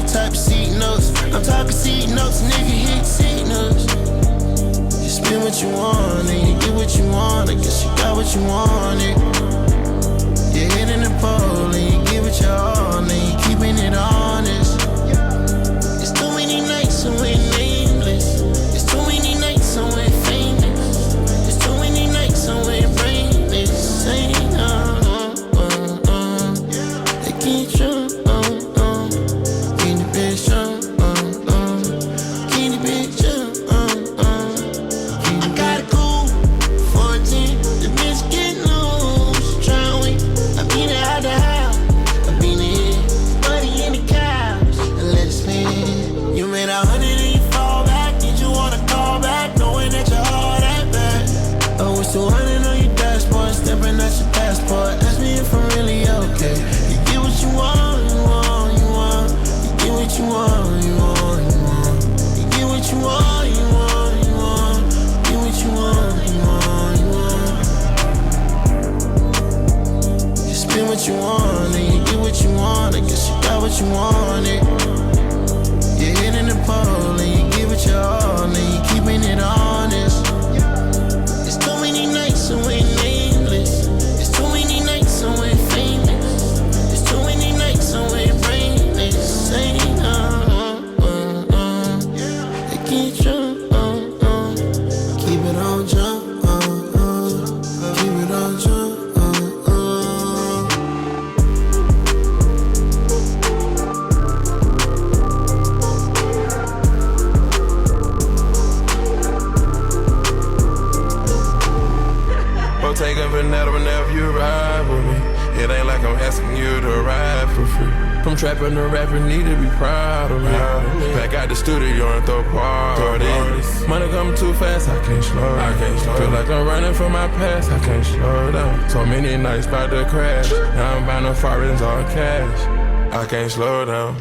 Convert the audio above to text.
type of seat notes. I'm talking seat notes, nigga, hit seat notes. You spend what you want and you get what you want. I guess you got what you wanted. You're hitting the pole and you give it your all and you keeping it honest. It's too many nights and we're nameless. It's too many nights and we're famous. It's too many nights and we're brainless. They can't show. Keep the bitch show. Keep the bitch show. I got a cool 14. The bitch get loose. Try win. I been out the house. I been in money in the couch. And let it spin. You made 100 and you fall back. Did you wanna call back? Knowing that you're all that bad. Oh, it's 200 on your dashboard. Stepping out your passport. Ask me if I'm really okay. You get what you want, you want, you want. You get what you want, you want, you want. You get what you want, you want, you want. You get what you want, you want, you want. You spend what you want and you get what you want. I guess you got what you wanted. You're hitting the pole and you give it your all and you keeping it honest. It's too many nights and we're nameless. It's too many nights and we're famous. It's too many nights and we're brainless. They can't show. Keep it on jump. Keep it on jump. Go take a vanilla whenever you ride with me. It ain't like I'm asking you to ride for free. From trapping to rapping, need to be proud of me. Back out the studio and throw parties. Money coming too fast, I can't slow down. Feel like I'm running from my past, I can't slow down. So many nights about to crash. Now I'm buying the foreigns all cash. I can't slow down.